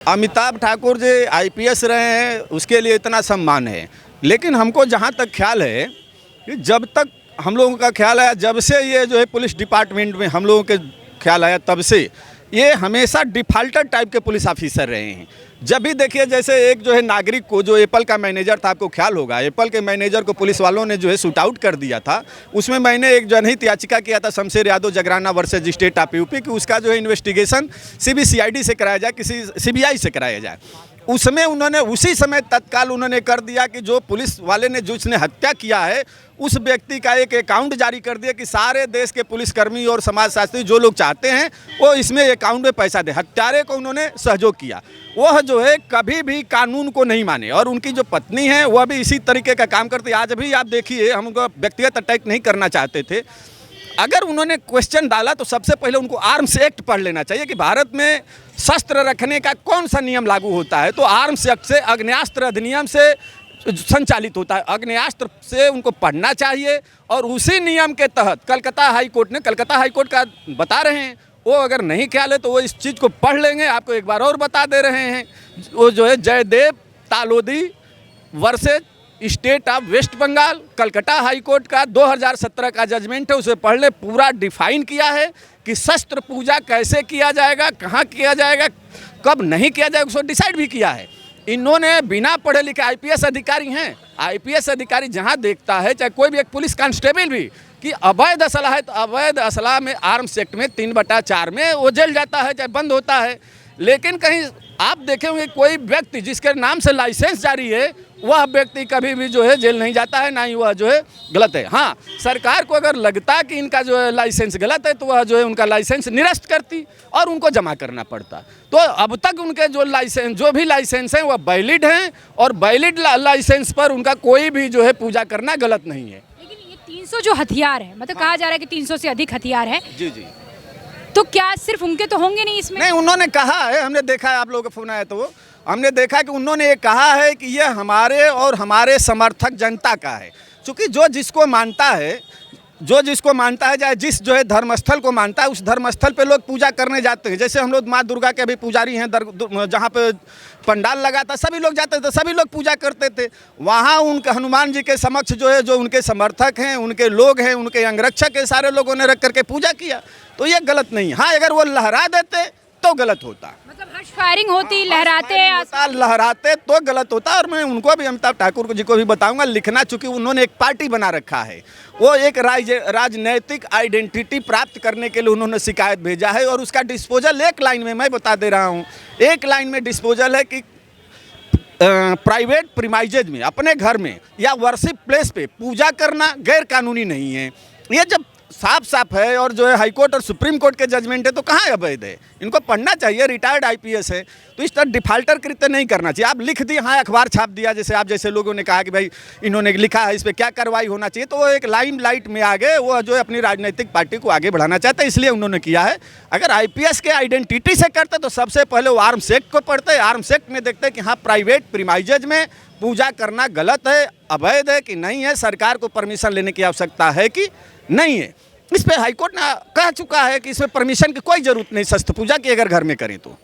Amitabh Thakur ji IPS रहे हैं, उसके लिए इतना सम्मान है। लेकिन हमको जहाँ तक ख्याल है कि जब तक हम लोगों का ख्याल आया, जब से ये जो है पुलिस डिपार्टमेंट में हम लोगों के ख्याल आया, तब से ये हमेशा डिफ़ाल्टर टाइप के पुलिस ऑफिसर रहे हैं। जब भी देखिए, जैसे एक जो है नागरिक को, जो एप्पल का मैनेजर था, आपको ख्याल होगा, एप्पल के मैनेजर को पुलिस वालों ने जो है शूट आउट कर दिया था। उसमें मैंने एक जनहित याचिका किया था, Shamsher Yadav Jagrana versus state of UP, कि उसका जो है इन्वेस्टिगेशन सीबीसीआईडी से कराया जाए, किसी सीबीआई से कराया जाए। उसमें उन्होंने उसी समय तत्काल उन्होंने कर दिया कि जो पुलिस वाले ने जिसने हत्या किया है, उस व्यक्ति का एक अकाउंट जारी कर दिया कि सारे देश के पुलिसकर्मी और समाजशास्त्री जो लोग चाहते हैं वो इसमें अकाउंट में पैसा दे। हत्यारे को उन्होंने सहयोग किया। वह जो है कभी भी कानून को नहीं माने, और उनकी जो पत्नी है वह भी इसी तरीके का काम करती है। आज भी आप देखिए, हम उनको व्यक्तिगत अटैक नहीं करना चाहते थे। अगर उन्होंने क्वेश्चन डाला तो सबसे पहले उनको आर्म्स एक्ट पढ़ लेना चाहिए कि भारत में शस्त्र रखने का कौन सा नियम लागू होता है। तो आर्म्स एक्ट से, आग्नेयास्त्र अधिनियम से संचालित होता है। आग्नेयास्त्र से उनको पढ़ना चाहिए, और उसी नियम के तहत कलकत्ता हाई कोर्ट का बता रहे हैं। वो अगर नहीं ख्याल है तो वो इस चीज़ को पढ़ लेंगे। आपको एक बार और बता दे रहे हैं, वो जो है Jaidev Talodi versus state of West Bengal, Calcutta high court का 2017 का जजमेंट है, उसे पढ़ ले। पूरा डिफाइन किया है कि शस्त्र पूजा कैसे किया जाएगा, कहाँ किया जाएगा, कब नहीं किया जाएगा, उसको डिसाइड भी किया है। इन्होंने बिना पढ़े लिखे आईपीएस अधिकारी हैं। आईपीएस अधिकारी जहाँ देखता है, चाहे कोई भी एक पुलिस कांस्टेबल भी, कि अवैध असला है तो अवैध असला में आर्म्स एक्ट में 3/4 में वो जेल जाता है, चाहे बंद होता है। लेकिन कहीं आप देखेंगे कोई व्यक्ति जिसके नाम से लाइसेंस जारी है, वह व्यक्ति कभी भी जो है जेल नहीं जाता है, ना ही वह जो है गलत है। हाँ, सरकार को अगर लगता है कि इनका जो है लाइसेंस गलत है, तो वह जो है उनका लाइसेंस निरस्त करती और उनको जमा करना पड़ता। तो अब तक उनके जो भी लाइसेंस हैं वह वैलिड हैं, और वैलिड लाइसेंस पर उनका कोई भी जो है पूजा करना गलत नहीं है। लेकिन ये 300 जो हथियार है, मतलब कहा जा रहा है कि 300 से अधिक हथियार है, जी जी, तो क्या सिर्फ उनके तो होंगे नहीं इसमें? नहीं, उन्होंने कहा है, हमने देखा है, आप लोगों का फोन आया तो हमने देखा कि उन्होंने ये कहा है कि ये हमारे और हमारे समर्थक जनता का है। क्योंकि जो जिसको मानता है, चाहे जिस जो है धर्मस्थल को मानता है, उस धर्मस्थल पे लोग पूजा करने जाते हैं। जैसे हम लोग माँ दुर्गा के अभी पुजारी हैं, जहाँ पे पंडाल लगा था, सभी लोग जाते थे, सभी लोग पूजा करते थे। वहाँ उनके हनुमान जी के समक्ष जो है, जो उनके समर्थक हैं, उनके लोग हैं, उनके अंगरक्षक है, सारे लोगों ने रख करके पूजा किया। तो ये गलत नहीं। हाँ, अगर वो लहरा देते तो गलत होता, मतलब हर्ष फायरिंग होती, लहराते तो गलत होता। और मैं उनको भी, अमिताभ ठाकुर जी को भी बताऊंगा लिखना, चूंकि उन्होंने एक पार्टी बना रखा है। वो एक राजनैतिक आइडेंटिटी प्राप्त करने के लिए उन्होंने शिकायत भेजा है, और उसका डिस्पोजल एक लाइन में मैं बता दे रहा हूँ। एक लाइन में डिस्पोजल है कि प्राइवेट प्रीमाइजेज में, अपने घर में या वर्शिप प्लेस पे पूजा करना गैर कानूनी नहीं है। ये जब साफ साफ है, और जो है हाई कोर्ट और सुप्रीम कोर्ट के जजमेंट है, तो कहाँ अवैध है? इनको पढ़ना चाहिए। रिटायर्ड आईपीएस है, तो इस तरह डिफाल्टर कृत्य नहीं करना चाहिए। आप लिख दिए, हाँ, अखबार छाप दिया, जैसे आप जैसे लोगों ने कहा कि भाई इन्होंने लिखा है, इस पर क्या कार्रवाई होना चाहिए, तो वो एक लाइमलाइट में आ गए। वो जो है अपनी राजनीतिक पार्टी को आगे बढ़ाना चाहते हैं, इसलिए उन्होंने किया है। अगर आईपीएस के आइडेंटिटी से करते तो सबसे पहले वो आर्म्स एक्ट को पढ़ते। आर्म्स एक्ट में देखते कि हाँ, प्राइवेट प्रीमाइजेज में पूजा करना गलत है, अवैध है कि नहीं है, सरकार को परमिशन लेने की आवश्यकता है कि नहीं है। इस पे हाईकोर्ट ने कह चुका है कि इसमें परमिशन की कोई ज़रूरत नहीं, शस्त्र पूजा की अगर घर में करें तो।